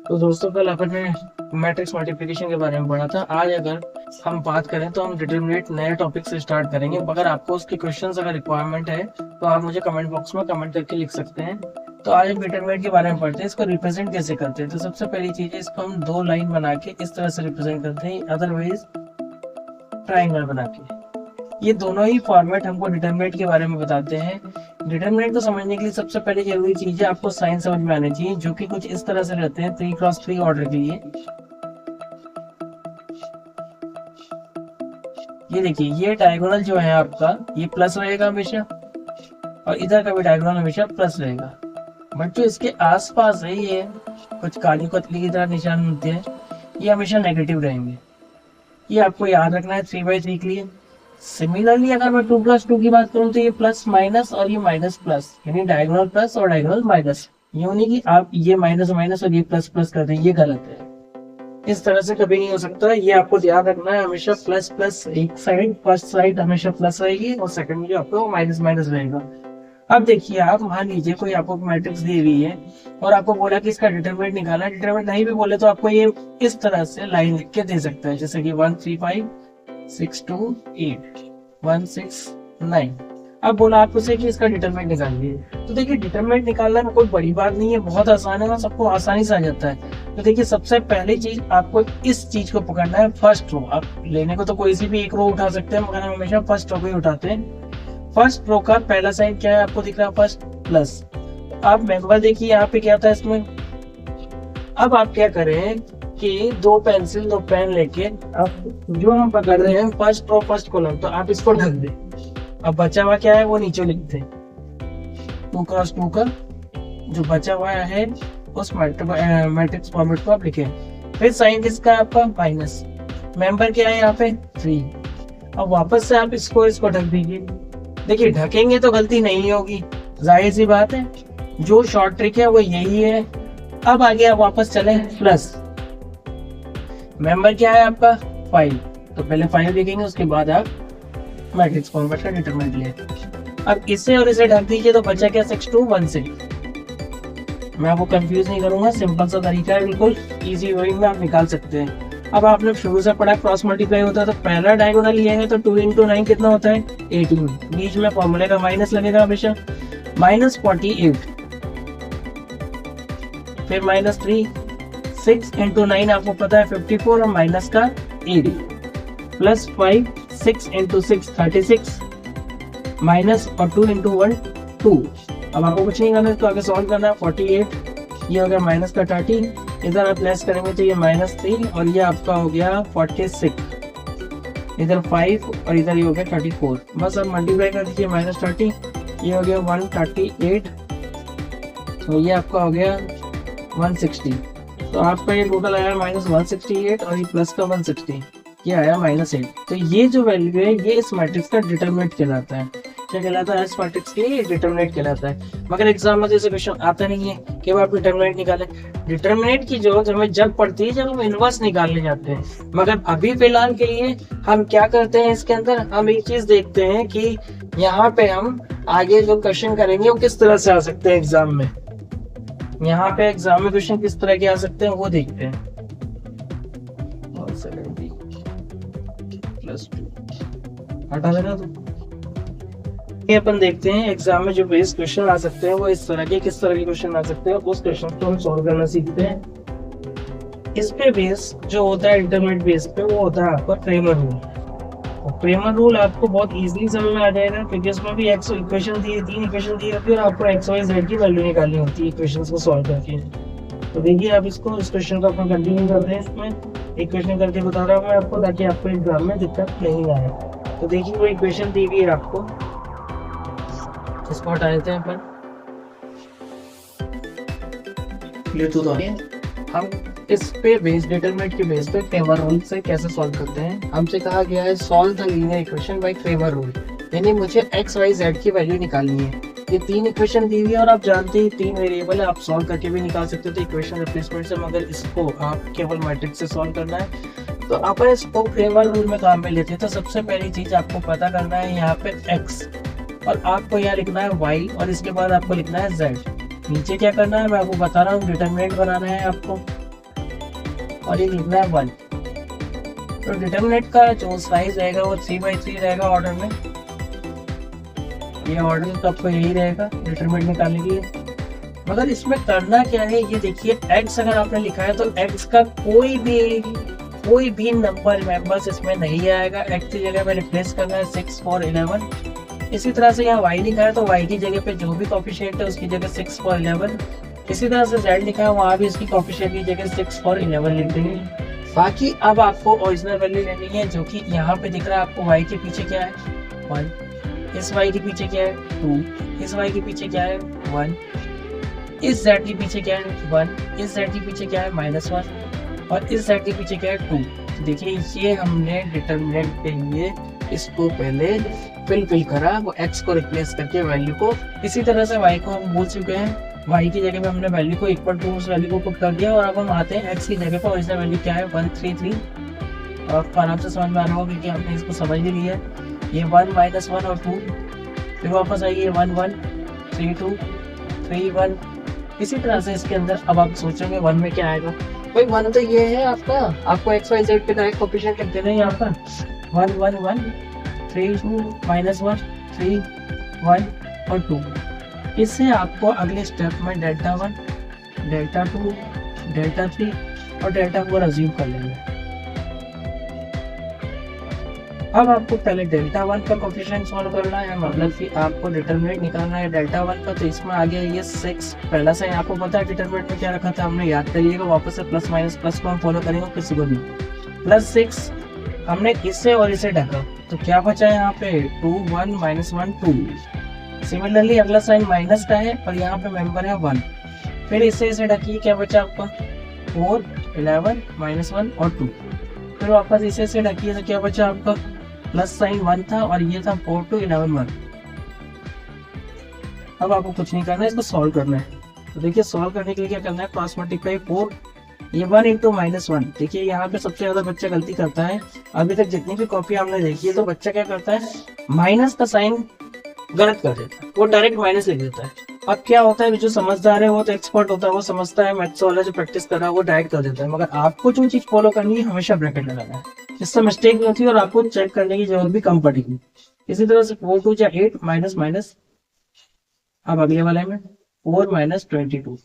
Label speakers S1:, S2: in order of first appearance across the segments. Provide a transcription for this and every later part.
S1: तो दोस्तों कल अपन ने मैट्रिक्स मल्टीप्लिकेशन के बारे में पढ़ा था। आज अगर हम बात करें तो हम डिटरमिनेट नए टॉपिक से स्टार्ट करेंगे। अगर आपको उसके क्वेश्चंस अगर रिक्वायरमेंट है तो आप मुझे कमेंट बॉक्स में कमेंट करके लिख सकते हैं। तो आज हम डिटरमिनेट के बारे में पढ़ते हैं, इसको रिप्रेजेंट कैसे करते हैं। तो सबसे पहली चीज है, इसको हम दो लाइन बना के इस तरह से रिप्रेजेंट करते हैं, अदरवाइज ट्राइंगल बना के। ये दोनों ही फॉर्मेट हमको डिटरमिनेट के बारे में बताते हैं। डिटरमिनेट को समझने के लिए सबसे पहले जरूरी चीज है आपको साइन समझ में आनी चाहिए, जो कि कुछ इस तरह से रहते हैं 3x3 ऑर्डर के लिए। ये देखिए, ये डायगोनल जो है आपका ये प्लस रहेगा हमेशा, और इधर का भी डायगोनल हमेशा प्लस रहेगा। बट जो इसके आसपास है, ये कुछ काली पतली की तरह निशान होते हैं, ये हमेशा नेगेटिव रहेंगे। ये आपको याद रखना है 3/3 के लिए। सिमिलरली अगर मैं 2+2 की बात करूं तो ये प्लस माइनस और ये माइनस प्लस, यानी डायगोनल प्लस और डायगोनल माइनस। ये नहीं कि आप ये माइनस माइनस और ये प्लस प्लस कर दें, ये गलत है। इस तरह से कभी नहीं हो सकता। ये आपको ध्यान रखना है, हमेशा प्लस प्लस एक साइड, फर्स्ट साइड हमेशा प्लस रहेगी और सेकंड में जो आपको माइनस माइनस रहेगा। अब देखिए, आप मान लीजिए कोई आपको मैट्रिक्स दी हुई है और आपको बोला कि इसका डिटरमिनेंट निकालना है। डिटरमिनेंट नहीं भी बोले तो आपको ये इस तरह से लाइन लिख के दे सकता है, जैसे कि 1 3 5 6 2 8 1 6 9। अब बोला आपको से कि इसका डिटरमिनेंट निकालिए। तो देखिए, डिटरमिनेंट निकालना में कोई बड़ी बात नहीं है, बहुत आसान है और सबको आसानी से आ जाता है। तो देखिए, सबसे पहली चीज आपको इस चीज को पकड़ना है, फर्स्ट रो। आप लेने को तो कोई सी भी एक रो उठा सकते हैं, मगर हम हमेशा फर्स्ट रो को ही उठाते हैं। फर्स्ट रो का पहला साइन क्या है आपको दिख रहा है, फर्स्ट प्लस। आप मेंबर देखिए यहाँ पे क्या था इसमें। अब आप क्या करें कि दो पेंसिल दो पेन लेके अब जो हम पकड़ रहे हैं फर्स्ट रो फर्स्ट कॉलम, तो आप इसको ढक दें। अब बचा हुआ क्या है वो नीचे लिख दें, 2x2 का जो बचा हुआ है उस मैट्रिक्स फॉर्मेट को आप लिखें। फिर साइन किसका है आपका, माइनस। मेंबर क्या है यहाँ पे 3। अब वापस से आप इसको ढक दीजिए। देखिए, ढकेंगे तो गलती नहीं होगी, जाहिर सी बात है। जो शॉर्ट ट्रिक है वो यही है। अब आगे आप वापस चले, प्लस। मेंबर क्या है आपका 5, तो पहले 5 लिखेंगे, उसके बाद आप मैट्रिक्स फॉर्मेट का डिटरमिनेंट ले। अब इसे और इसे ढक दीजिए, तो बचा क्या 6 2 1 6। मैं आपको कंफ्यूज नहीं करूंगा, सिंपल सा तरीका है, बिल्कुल इजी वे में आप निकाल सकते हैं। अब आपने शुरू से पढ़ा क्रॉस मल्टीप्लाई होता है, तो पहला डायगोनल ये है, तो 2 × 9 कितना होता है 18। बीच में फॉर्मूले का माइनस लगेगा हमेशा, -48। फिर -3, 6 × 9 आपको पता है 54 और माइनस का 8, प्लस 5 6 × 6 36, माइनस और 2 × 1 2। अब आपको कुछ नहीं करना है, तो आगे सॉल्व करना है। 48 ये हो गया माइनस का 30, इधर आप लेस करेंगे तो ये -3 और ये आपका हो गया 46, इधर 5 और इधर ये हो गया 34। बस अब मल्टीप्लाई कर दीजिए, -30 ये हो गया 138, तो ये आपका हो गया 160। तो आपका ये टोटल आया -168 और ये प्लस का 160, ये आया -8। तो ये जो वैल्यू है ये इस मैट्रिक्स का डिटरमिनेंट कहलाता है। क्या कहलाता है, इस मैट्रिक्स के लिए डिटरमिनेंट कहलाता है। मगर एग्जाम में जैसे क्वेश्चन आता नहीं है कि आप डिटरमिनेंट निकालें। डिटरमिनेंट की जरूरत हमें जब पड़ती है जब हम इनवर्स निकालने जाते हैं। मगर अभी फिलहाल के लिए हम क्या करते हैं, इसके अंदर हम एक चीज देखते हैं कि यहाँ पे हम आगे जो क्वेश्चन करेंगे वो किस तरह से आ सकते हैं एग्जाम में। यहाँ पे एग्जाम में क्वेश्चन किस तरह के आ सकते हैं वो देखते हैं। हटा देना तो ये अपन देखते हैं एग्जाम में जो बेस क्वेश्चन आ सकते हैं वो इस तरह के, किस तरह के क्वेश्चन आ सकते हैं, उस क्वेश्चन को हम सॉल्व करना सीखते हैं। इस पे बेस जो होता है इंटरमीडिएट बेस पे, वो होता है आपका क्रेमर रूल। और क्रेमर रूल आपको बहुत इजीली समझ में आ जाएगा, क्योंकि इसमें भी एक्स इक्वेशन दी है, 3 इक्वेशन दी होती है और आपको एक्स वाई जेड की वैल्यू निकालनी होती है इक्वेशंस को सॉल्व करके। तो देखिए, आप इसको इस क्वेश्चन को अपन कंटिन्यू करते हैं। इसमें एक क्वेश्चन करके बता रहा हूँ मैं आपको, ताकि आपको एग्जाम में दिक्कत नहीं आए। तो देखिए, वो इक्वेशन दी हुई है आपको, इसको हटा देते हैं अपन। हम इस पे बेस डिटरमिनेंट के बेस पे क्रेमर रूल से कैसे सॉल्व करते हैं। हमसे कहा गया है solve the linear equation by Cramer rule, यानी मुझे एक्स वाई जेड की वैल्यू निकालनी है। ये 3 इक्वेशन दी हुई है और आप जानते हैं 3 वेरिएबल है, आप सॉल्व करके भी निकाल सकते हो तो इक्वेशन रिप्लेसमेंट से, मगर इसको आप केवल मैट्रिक्स से सॉल्व करना है। तो अपन इसको क्रेमर रूल में काम में लेते हैं। तो सबसे पहली चीज आपको पता करना है यहाँ पे एक्स, और आपको यहाँ लिखना है y, और इसके बाद आपको लिखना है z। नीचे क्या करना है मैं आपको बता रहा हूँ, डिटरमिनेंट बनाना है आपको। और ये लिखना है 1। तो डिटरमिनेंट का जो साइज रहेगा वो 3/3 रहेगा ऑर्डर में। ये ऑर्डर तो आपको यही रहेगा डिटरमिनेंट निकालने के लिए। मगर इसमें करना क्या है ये देखिए, x अगर आपने लिखा है तो x का कोई भी नंबर मेंबर्स इसमें नहीं आएगा। x की जगह में रिप्लेस करना है 6, 4, 11। इसी तरह से यहाँ y लिखा है तो y की जगह पे जो भी कोफिशिएंट है उसकी जगह 6, 4, 11। इसी तरह से z लिखा है वहाँ भी इसकी कोफिशिएंट की जगह 6, 4, 11 लिख देंगे। बाकी अब आपको ओरिजिनल वैल्यू लेनी है, जो कि यहाँ पे दिख रहा है आपको। y के पीछे क्या है 1, इस y के पीछे क्या है 2, इस y के पीछे क्या है 1, इस z के पीछे क्या है 1, इस z के पीछे क्या है -1 और इस z के पीछे क्या है 2। तो देखिए ये हमने डिटरमिनेंट के लिए इसको पहले फिल करा, वो x को रिप्लेस करके वैल्यू को। इसी तरह से y को हम भूल चुके हैं, y की जगह पे हमने वैल्यू को इक्वल टू उस वैल्यू को पुट कर दिया। और अब हम आते हैं x की जगह पर, ओरिजिनल वैल्यू क्या है 133। और आपको आराम से समझ में आ रहा होगा क्योंकि हमने इसको समझ भी लिया है। ये 1 -1 और 2, फिर वापस आइए 1 1 3 2 3 1। इसी तरह से इसके अंदर अब आप सोचेंगे 1 में क्या आएगा। भाई 1 तो ये है आपका, आपको x y z के डायरेक्ट कोएफिशिएंट लिख देना है यहाँ पर 1 1 1 3 2 -1 3 1 और 2। इससे आपको अगले स्टेप में डेल्टा 1, डेल्टा 2, डेल्टा 3 और डेल्टा 4 अज्यूम कर लेंगे। अब आपको पहले डेल्टा 1 का कोएफिशिएंट सॉल्व करना है, मतलब कि आपको डिटरमिनेंट निकालना है डेल्टा 1 का। तो इसमें आ गया ये 6। पहला से आपको पता है डिटरमिनेंट में क्या रखा था हमने, याद करिएगा वापस से प्लस माइनस प्लस को हम फॉलो करेंगे किसी को भी। +6 हमने इससे और इसे ढका तो क्या बचा है यहाँ पे 2 1 -1 2। सिमिलरली अगला साइन माइनस का है और यहाँ पे मेंबर है 1। फिर इससे इसे ढकिए, क्या बचा आपका 4 11 -1 और 2। फिर वापस इसे से ढकिए तो क्या बचा आपका प्लस साइन 1 था और ये था 4 2 11 1। अब आपको कुछ नहीं करना है, इसको सॉल्व करना है। तो देखिए सॉल्व करने के लिए क्या करना है, क्रॉस मल्टीप्लाई 4, ये 1 × -1। देखिए यहाँ पे सबसे ज्यादा बच्चा गलती करता है। अभी तक जितनी भी कॉपी हमने देखी है तो बच्चा क्या करता है, माइनस का साइन गलत कर देता है, वो डायरेक्ट माइनस लिख देता है। अब क्या होता है, जो समझदार है वो तो एक्सपर्ट होता है, वो समझता है, मैथ्स वाला जो प्रैक्टिस कर रहा है वो डायरेक्ट कर देता है। मगर आपको जो चीज फॉलो करनी है हमेशा ब्रैकेट लगाना है, इससे मिस्टेक नहीं होती और आपको चेक करने की जरूरत भी कम पड़ेगी। इसी तरह से 4 2 8 माइनस माइनस। अब अगले वाले में 4 -22।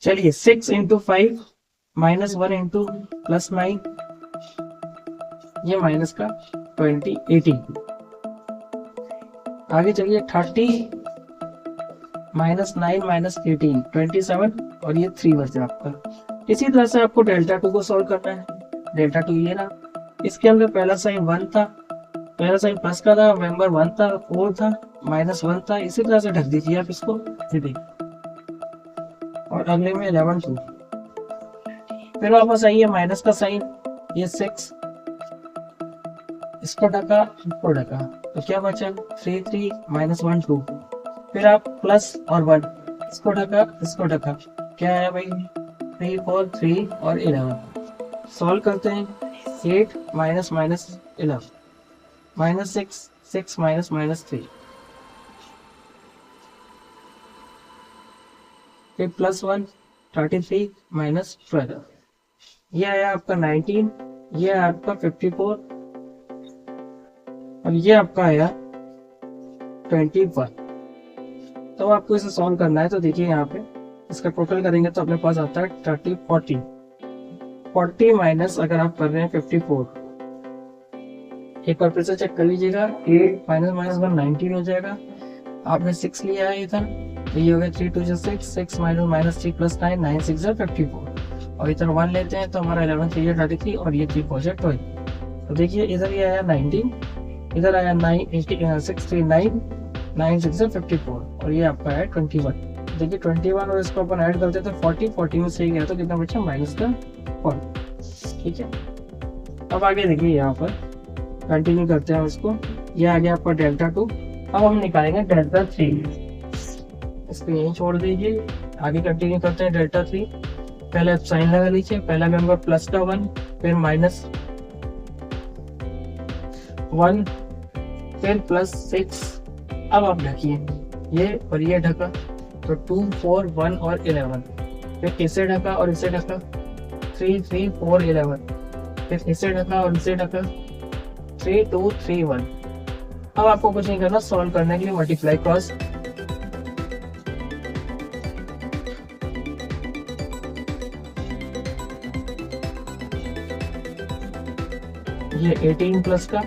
S1: चलिए 6 × 5 -1 × +9, ये माइनस का 20 18। आगे चलिए 30 -9 -18 27 और ये 3 बचा आपका। इसी तरह से आपको डेल्टा 2 को सॉल्व करना है। डेल्टा 2 ये ना, इसके अंदर पहला साइन 1 था, पहला साइन प्लस का था, मेंबर 1 था, 4 था, -1 था। इसी तरह से ढक दीजिए आप इसको, ये देखिए। और अगले में 11 2। फिर वापस आइए माइनस का साइन, ये 6, इसको ढका, इसको ढका, तो क्या बचा 3 3 -1 2। फिर आप प्लस और 1, इसको ढका, इसको ढका, क्या है भाई 3 4 3 और 11। सॉल्व करते हैं 8 -11 -6 6 -3। फिर +1 33 -12। ये आया आपका 19, ये आया आपका 54 और ये आपका आया 21। तो आपको इसे सॉल्व करना है। तो देखिए यहाँ पे इसका टोटल करेंगे तो अपने पास आता है 30 40 माइनस, अगर आप कर रहे हैं 54, एक बार फिर से चेक कर लीजिएगा, 8 -1 19 हो जाएगा। आपने 6 लिया है इधर, तो ये हो गया 3 2 6 6 -3 + 9 9 6 54। और इधर 1 लेते हैं तो हमारा 11 3 33 और ये 3 4 12। तो देखिए इधर ये आया 19, इधर आया 9 6 3 9 9 6 54 और ये आपका है 21। देखिए 21 और इसको अपन ऐड करते तो 40 में सही गया तो कितना बचा -4। ठीक है, अब आगे देखिए यहाँ पर कंटिन्यू करते हैं इसको। ये आ गया आपका डेल्टा 2। अब हम निकालेंगे डेल्टा 3, इसको यहीं छोड़ दीजिए, आगे कंटिन्यू करते हैं डेल्टा 3। पहले आप साइन लगा लीजिए, पहला मेंबर प्लस का 1, फिर -1, फिर +6। अब आप ढकिए ये और ये ढका, तो 2 4 1 और 11। फिर इसे ढका और इसे ढका, 3 3 4 11, फिर इसे ढका और इसे ढका, 3 2 3 1। अब आपको कुछ नहीं करना, सॉल्व करने के लिए मल्टीप्लाई क्रॉस, ये 18 प्लस का,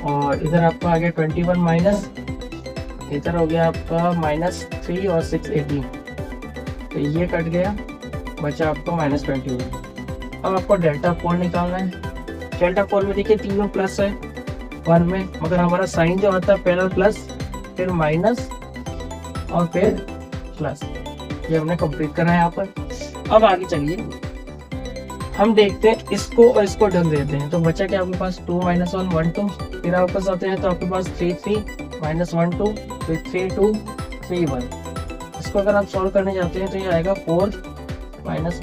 S1: और इधर आपका आ गया 21 माइनस, इधर हो गया आपका -3 और 6 18, तो ये कट गया, बचा आपको -21। अब आपको डेल्टा 4 निकालना है। डेल्टा 4 में देखिए तीनों प्लस है 1 में, मगर हमारा साइन जो आता है पहला प्लस, फिर माइनस और फिर प्लस, ये हमने कंप्लीट करा है यहाँ पर। अब आगे चलिए हम देखते हैं इसको और इसको ढक देते हैं, तो बचा क्या आपके पास 2 1 1 2, फिर वापस आते हैं तो आपके पास 3 3 -1 2, फिर 3 2 3 1। इसको अगर आप सॉल्व करने जाते हैं तो ये आएगा 4 -1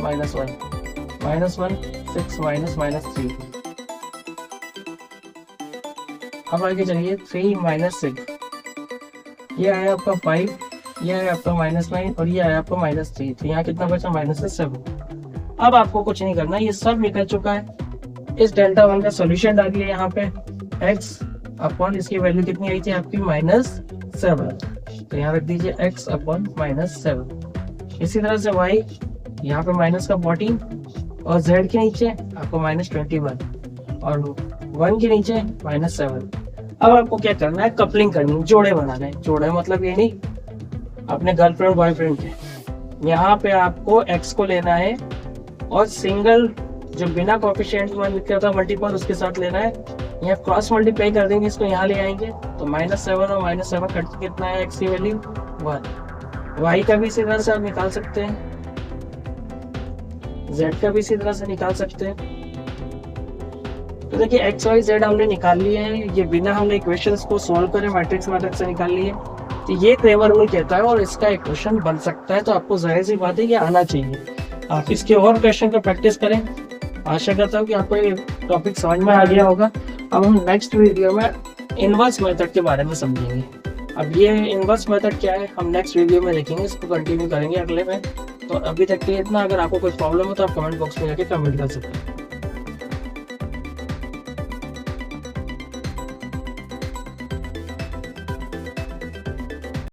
S1: -1 6 -3। अब आगे चलिए 3 6, ये आया आपका 5, ये आया आपका -9 और ये आया आपका -3, तो यहाँ कितना बचा -7। अब आपको कुछ नहीं करना, ये सब निकल चुका है। इस डेल्टा 1 का सॉल्यूशन डालिए यहाँ पे, x अपॉन इसकी वैल्यू कितनी आई थी आपकी -7, तो यहाँ रख दीजिए x अपॉन -7। इसी तरह से y यहाँ पे माइनस का 14 और z के नीचे आपको -21 और 1 के नीचे -7। अब आपको क्या करना है, कपलिंग करनी है, जोड़े बनाने हैं। जोड़े मतलब ये नहीं अपने गर्लफ्रेंड बॉयफ्रेंड के, यहाँ पे आपको x को लेना है और सिंगल जो बिना कोएफिशिएंट में लिखा था मल्टीपल उसके साथ लेना है, यहाँ क्रॉस मल्टीप्लाई कर देंगे, इसको यहाँ ले आएंगे तो -7 और -7 कट के कितना है x की वैल्यू 1। y का भी इसी तरह से आप निकाल सकते हैं, z का भी इसी तरह से निकाल सकते हैं। तो देखिए x y z हमने निकाल लिए हैं, ये बिना हमने इक्वेशंस को सॉल्व करे मैट्रिक्स मेथड से निकाल लिए, तो ये क्रेमर रूल कहता है और इसका इक्वेशन बन सकता है। तो आपको जाहिर सी बात है कि आना चाहिए, आप इसके और क्वेश्चन को प्रैक्टिस करें। आशा करता हूँ कि आपको ये टॉपिक समझ में आ गया होगा। अब हम नेक्स्ट वीडियो में इनवर्स मेथड के बारे में समझेंगे। अब ये इनवर्स मेथड क्या है हम नेक्स्ट वीडियो में देखेंगे, इसको कंटिन्यू करेंगे अगले में। तो अभी तक के इतना, अगर आपको कोई प्रॉब्लम हो तो आप कमेंट बॉक्स में जाके कमेंट कर सकते हैं।